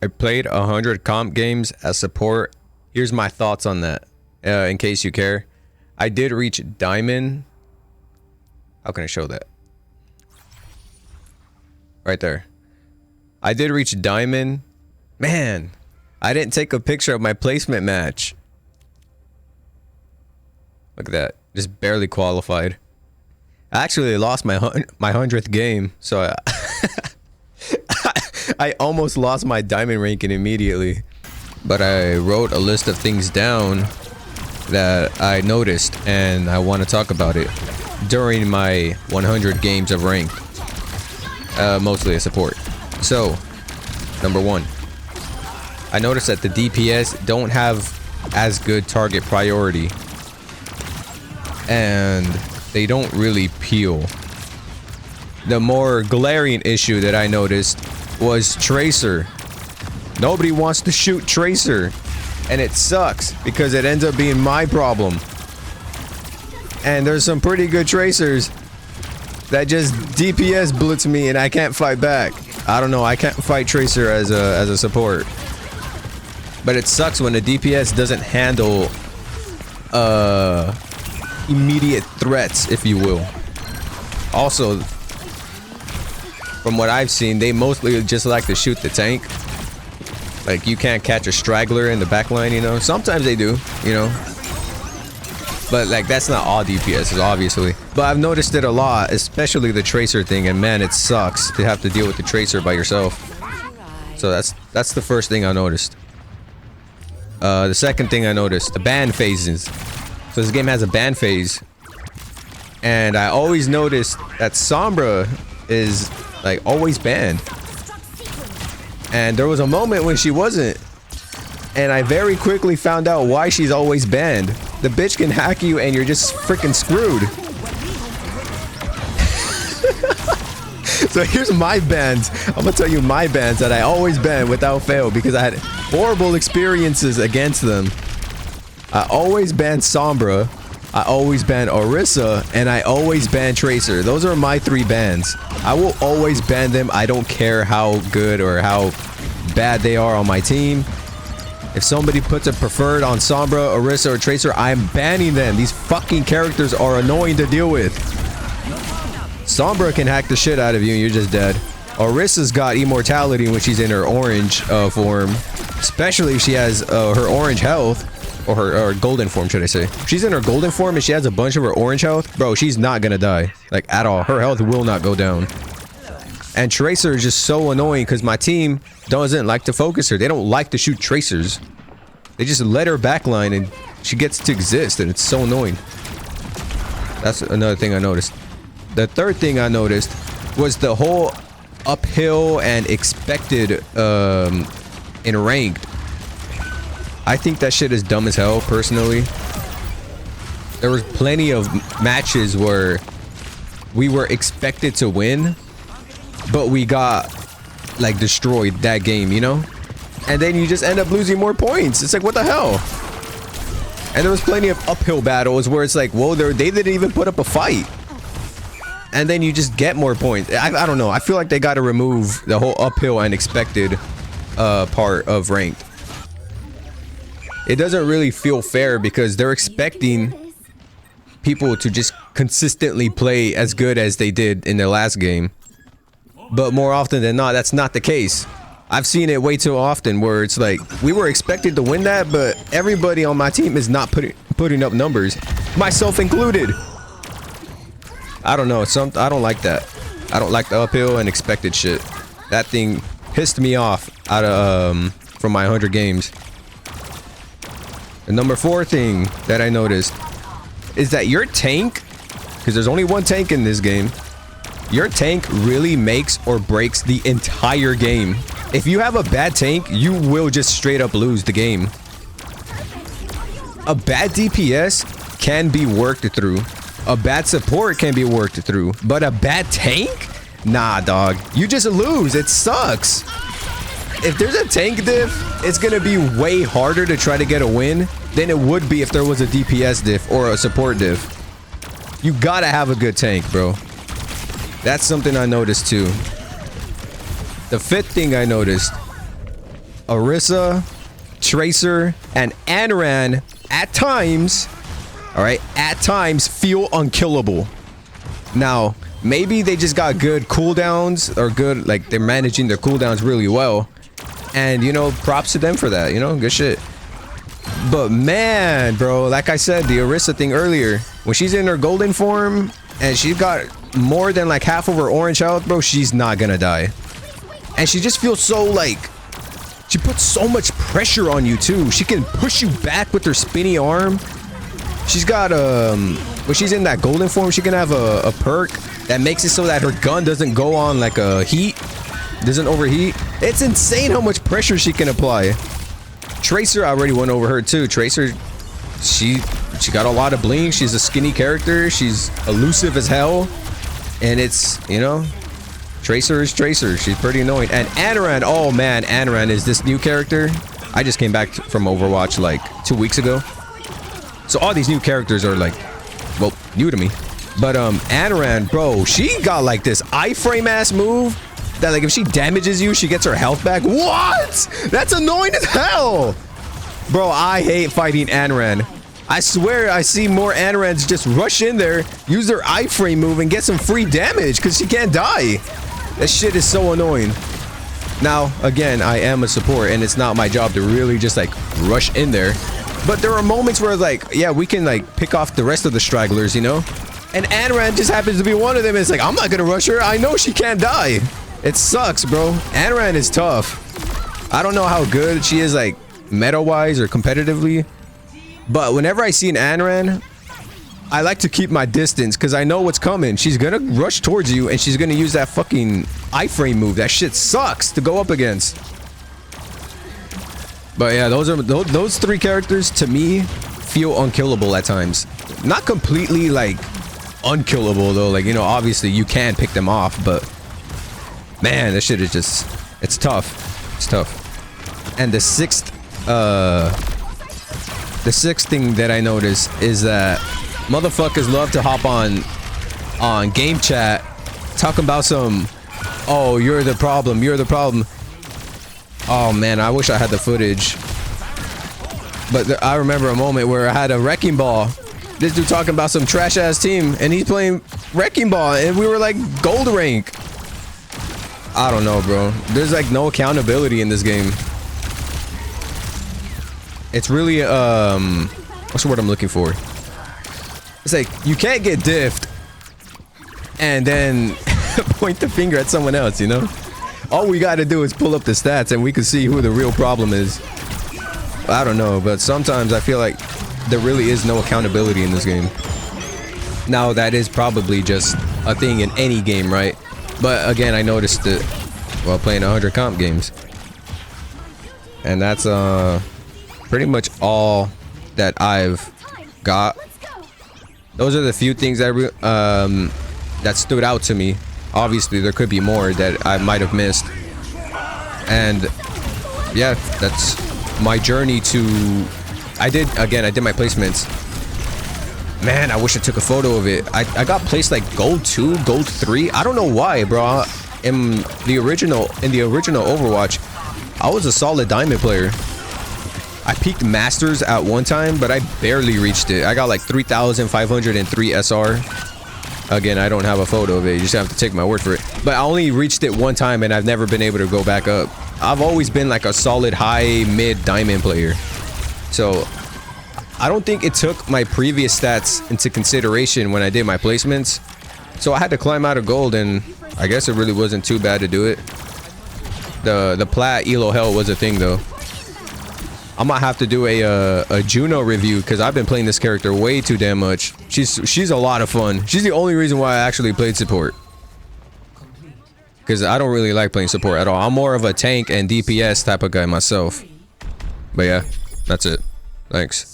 I played 100 comp games as support. Here's my thoughts on that, in case you care. I did reach diamond. How can I show that? Right there. I did reach diamond. Man, I didn't take a picture of my placement match. Look at that. Just barely qualified. I actually lost my 100th game, so I almost lost my diamond ranking immediately. But I wrote a list of things down that I noticed, and I want to talk about it during my 100 games of ranked. Mostly a support. So, number one, I noticed that the DPS don't have as good target priority, and they don't really peel. The more glaring issue that I noticed was Tracer. Nobody wants to shoot Tracer, and it sucks because it ends up being my problem. And there's some pretty good Tracers that just DPS blitz me and I can't fight back. I don't know, I can't fight Tracer as a support. But it sucks when the DPS doesn't handle immediate threats, if you will. Also, from what I've seen, they mostly just like to shoot the tank. Like, you can't catch a straggler in the back line, you know? Sometimes they do, you know? But, like, that's not all DPS, obviously. But I've noticed it a lot, especially the Tracer thing, and man, it sucks to have to deal with the Tracer by yourself. So that's the first thing I noticed. The second thing I noticed, the ban phases. So this game has a ban phase. And I always noticed that Sombra is, like, always banned. And there was a moment when she wasn't. And I very quickly found out why she's always banned. The bitch can hack you and you're just freaking screwed. So here's my bans. I'm gonna tell you my bans that I always ban without fail because I had horrible experiences against them. I always ban Sombra, I always ban Orisa, and I always ban Tracer. Those are my 3 bans. I will always ban them. I don't care how good or how bad they are on my team. If somebody puts a preferred on Sombra, Orisa, or Tracer, I'm banning them. These fucking characters are annoying to deal with. Sombra can hack the shit out of you and you're just dead. Orisa's got immortality when she's in her orange form. Especially if she has her orange health. Or her golden form, should I say. If she's in her golden form and she has a bunch of her orange health, bro, she's not gonna die. Like, at all. Her health will not go down. And Tracer is just so annoying because my team doesn't like to focus her. They don't like to shoot Tracers. They just let her backline and she gets to exist, and it's so annoying. That's another thing I noticed. The third thing I noticed was the whole uphill and expected in ranked. I think that shit is dumb as hell, personally. There was plenty of matches where we were expected to win, but we got, like, destroyed that game, you know? And then you just end up losing more points. It's like, what the hell? And there was plenty of uphill battles where it's like, whoa, they didn't even put up a fight. And then you just get more points. I don't know. I feel like they got to remove the whole uphill and expected part of ranked. It doesn't really feel fair because they're expecting people to just consistently play as good as they did in their last game. But more often than not, that's not the case. I've seen it way too often where it's like, we were expected to win that, but everybody on my team is not putting up numbers. Myself included. I don't know. I don't like that. I don't like the uphill and expected shit. That thing pissed me off out of from my 100 games. The number 4 thing that I noticed is that your tank, because there's only one tank in this game, your tank really makes or breaks the entire game. If you have a bad tank, you will just straight up lose the game. A bad DPS can be worked through. A bad support can be worked through. But a bad tank? Nah, dog. You just lose. It sucks. If there's a tank diff, it's gonna be way harder to try to get a win than it would be if there was a DPS diff or a support diff. You gotta have a good tank, bro. That's something I noticed too. The 5th thing I noticed Orisa, Tracer, and Anaran at times, all right, at times feel unkillable. Now, maybe they just got good cooldowns or good, like they're managing their cooldowns really well. And, you know, props to them for that, you know, good shit. But man, bro, like I said, the Orisa thing earlier, when she's in her golden form and she's got more than like half of her orange health, bro, she's not gonna die. And she just feels so like, she puts so much pressure on you too. She can push you back with her spinny arm. She's got, when she's in that golden form, she can have a perk that makes it so that her gun doesn't go on like a heat, doesn't overheat. It's insane how much pressure she can apply. Tracer, I already went over her too. Tracer, she got a lot of bling. She's a skinny character. She's elusive as hell. And it's, you know, Tracer is Tracer. She's pretty annoying. And Anaran, oh man, Anaran is this new character. I just came back from Overwatch like 2 weeks ago. So all these new characters are like, well, new to me. But Anaran, bro, she got like this iframe ass move that like if she damages you, she gets her health back. What? That's annoying as hell. Bro, I hate fighting Anaran. I swear I see more Anarans just rush in there, use their iframe move, and get some free damage because she can't die. That shit is so annoying. Now, again, I am a support, and it's not my job to really just like rush in there. But there are moments where like, yeah, we can like pick off the rest of the stragglers, you know? And Anaran just happens to be one of them. It's like, I'm not gonna rush her. I know she can't die. It sucks, bro. Anaran is tough. I don't know how good she is like meta-wise or competitively. But whenever I see an Anaran, I like to keep my distance because I know what's coming. She's gonna rush towards you and she's gonna use that fucking iframe move. That shit sucks to go up against. But yeah, those three characters to me feel unkillable at times. Not completely like unkillable though. Like, you know, obviously you can pick them off, but man, this shit is just, it's tough. It's tough. And the sixth thing that I noticed is that motherfuckers love to hop on game chat talking about some, oh, you're the problem, you're the problem. Oh man, I wish I had the footage. But I remember a moment where I had a wrecking ball. This dude talking about some trash ass team and he's playing wrecking ball and we were like gold rank. I don't know, bro. There's like no accountability in this game. It's really what's the word I'm looking for? It's like you can't get diffed and then point the finger at someone else, you know? All we gotta do is pull up the stats and we can see who the real problem is. I don't know, but sometimes I feel like there really is no accountability in this game. Now that is probably just a thing in any game, right? But again, I noticed it while playing 100 comp games. And that's pretty much all that I've got. Those are the few things that that stood out to me. Obviously, there could be more that I might have missed. And yeah, that's my journey to... I did my placements. Man, I wish I took a photo of it. I got placed like gold 2, gold 3. I don't know why, bro. In the original Overwatch, I was a solid diamond player. I peaked masters at one time, but I barely reached it. I got like 3,503 SR. Again, I don't have a photo of it. You just have to take my word for it. But I only reached it one time and I've never been able to go back up. I've always been like a solid high mid diamond player. So I don't think it took my previous stats into consideration when I did my placements. So I had to climb out of gold and I guess it really wasn't too bad to do it. The plat elo hell was a thing though. I might have to do a Juno review because I've been playing this character way too damn much. She's a lot of fun. She's the only reason why I actually played support. Because I don't really like playing support at all. I'm more of a tank and DPS type of guy myself. But yeah, that's it. Thanks.